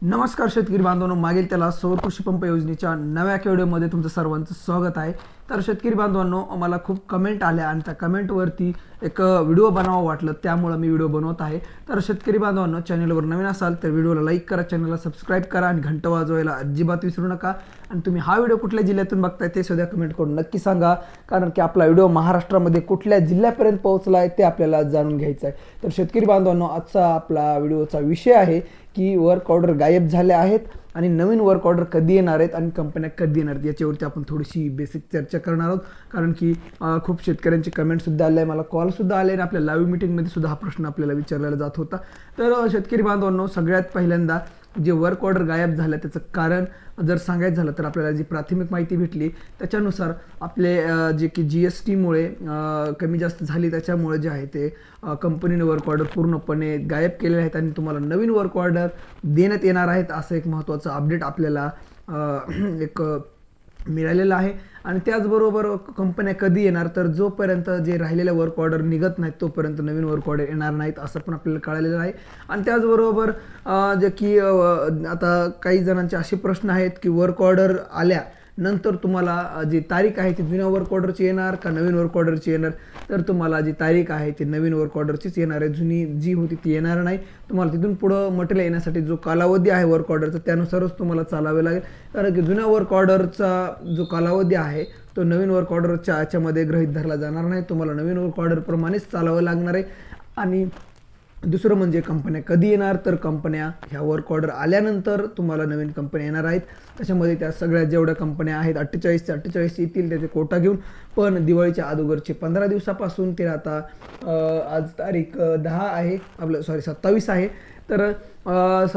नमस्कार शेतकरी बांधवांनो, मागील त्याला सौर कृषी पंप योजनेच्या नव्या व्हिडिओमध्ये तुमचं सर्वांचं स्वागत आहे। तर शेतकरी बांधवांनो, मला खूप कमेंट आल्या आणि त्या कमेंटवरती एक व्हिडिओ बनावा वाटलं, त्यामुळे मी व्हिडिओ बनवत आहे। तर शेतकरी बांधवांनो, चॅनलवर नवीन असाल तर व्हिडिओला लाईक करा, चॅनलला सबस्क्राइब करा आणि घंटा वाजवायला अजिबात विसरू नका। आणि तुम्ही हा व्हिडिओ कुठल्या जिल्ह्यातून बघताय ते सुद्धा कमेंट करून नक्की सांगा, कारण की आपला व्हिडिओ महाराष्ट्रामध्ये कुठल्या जिल्ह्यापर्यंत पोहोचला आहे ते आपल्याला जाणून घ्यायचं आहे। तर शेतकरी बांधवांनो, आजचा आपला व्हिडिओचा विषय आहे की वर्क ऑर्डर गायब झाले आहेत आणि नवीन वर्क ऑर्डर कधी येणार आहेत आणि कंपन्या कधी येणार आहेत याच्यावरती आपण थोडीशी बेसिक चर्चा करणार आहोत। कारण की खूप शेतकऱ्यांचे कमेंट सुद्धा आले, मला कॉल सुद्धा आले आणि आपल्या लाईव्ह मीटिंगमध्ये सुद्धा हा प्रश्न आपल्याला विचारला जात होता। तर शेतकरी बांधवांनो, सगळ्यात पहिल्यांदा जे वर्क ऑर्डर गायब झालं त्याचं कारण जर सांगायचं झालं तर आपल्याला जी प्राथमिक माहिती भेटली त्याच्यानुसार आपले जे की GST मुळे कमी जास्त झाली, त्याच्यामुळे जे आहे ते कंपनीने वर्क ऑर्डर पूर्णपणे गायब केलेले आहेत आणि तुम्हाला नवीन वर्क ऑर्डर देण्यात येणार आहेत असं एक महत्त्वाचं अपडेट आपल्याला एक मिळालेलं आहे। आणि त्याचबरोबर कंपन्या कधी येणार, तर जोपर्यंत जे राहिलेले वर्क ऑर्डर निघत नाहीत तोपर्यंत नवीन वर्क ऑर्डर येणार नाहीत असं पण आपल्याला कळालेलं आहे। आणि त्याचबरोबर जे की आता काही जणांचे असे प्रश्न आहेत की वर्क ऑर्डर आल्या नंतर तुम्हाला जी तारीख आहे ती जुन्या वर्क ऑर्डरची येणार का नवीन वर्क ऑर्डरची येणार, तर तुम्हाला जी तारीख आहे ती नवीन वर्क ऑर्डरचीच येणार आहे, जुनी जी होती ती येणार नाही। तुम्हाला तिथून पुढं मटेरियल येण्यासाठी जो कालावधी आहे वर्क ऑर्डरचा त्यानुसारच तुम्हाला चालावे लागेल, कारण की जुन्या वर्क ऑर्डरचा जो कालावधी आहे तो नवीन वर्क ऑर्डरच्या याच्यामध्ये गृहीत धरला जाणार नाही, तुम्हाला नवीन वर्क ऑर्डरप्रमाणेच चालावं लागणार आहे। आणि दुसरं म्हणजे कंपन्या कधी येणार, तर कंपन्या ह्या वर्क ऑर्डर आल्यानंतर तुम्हाला नवीन कंपन्या येणार आहेत। त्याच्यामध्ये त्या सगळ्या जेवढ्या कंपन्या आहेत 48 चे 48 येतील त्याचे कोटा घेऊन, पण दिवाळीच्या अगोदरचे 15 दिवसापासून ते आता आज तारीख 10 आहे, आपलं 27 आहे, तर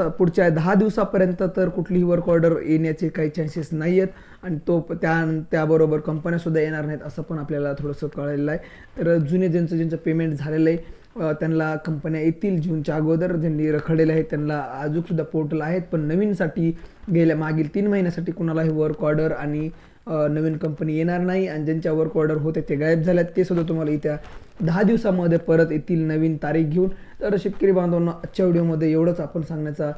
पुढच्या 10 दिवसापर्यंत तर कुठलीही वर्क ऑर्डर येण्याचे काही चान्सेस नाही आहेत आणि त्याबरोबर कंपन्यासुद्धा येणार नाहीत असं पण आपल्याला थोडंसं कळलेलं आहे। तर जुने ज्यांचं पेमेंट झालेलं आहे त्यांना कंपन्या येतील जूनच्या अगोदर, ज्यांनी रखडलेले आहेत त्यांना अजूनसुद्धा पोर्टल आहेत, पण नवीनसाठी मागील 3 महिन्यासाठी कुणालाही वर्क ऑर्डर आणि नवीन कंपनी येणार नाही। आणि ज्यांच्या वर्क ऑर्डर होते ते गायब झाल्यात ते सुद्धा तुम्हाला येत्या 10 दिवसामध्ये परत येतील नवीन तारीख घेऊन। तर शेतकरी बांधवांना आजच्या व्हिडिओमध्ये एवढंच आपण सांगण्याचा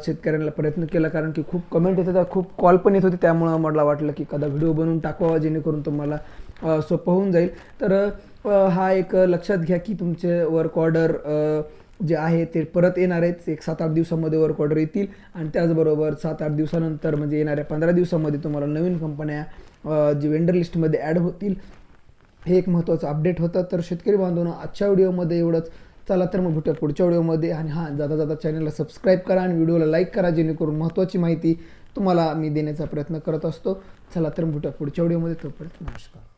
शेतकऱ्यांना प्रयत्न केला, कारण की खूप कमेंट येत होत्या, खूप कॉल पण येत होते, त्यामुळं मला वाटलं की एखादा व्हिडिओ बनवून टाकावा जेणेकरून तुम्हाला सोपं होऊन जाईल। तर हा एक लक्षात घ्या की तुमचे वर्क ऑर्डर जे आहे ते परत येणार आहेत, एक 7-8 दिवसामध्ये वर्क ऑर्डर येतील आणि त्याचबरोबर 7-8 दिवसानंतर म्हणजे येणाऱ्या 15 दिवसामध्ये तुम्हाला नवीन कंपन्या जी वेंडर लिस्टमध्ये ॲड होतील, हे एक महत्त्वाचं अपडेट होतं। तर शेतकरी बांधवांनो, आजच्या व्हिडिओमध्ये एवढंच। चला तर मग भेटूया पुढच्या व्हिडिओमध्ये। आणि हां, जाता चॅनलला सबस्क्राईब करा आणि व्हिडिओला लाईक करा, जेणेकरून महत्त्वाची माहिती तुम्हाला मी देण्याचा प्रयत्न करत असतो। चला तर भेटूया पुढच्या व्हिडिओमध्ये, तोपर्यंत नमस्कार।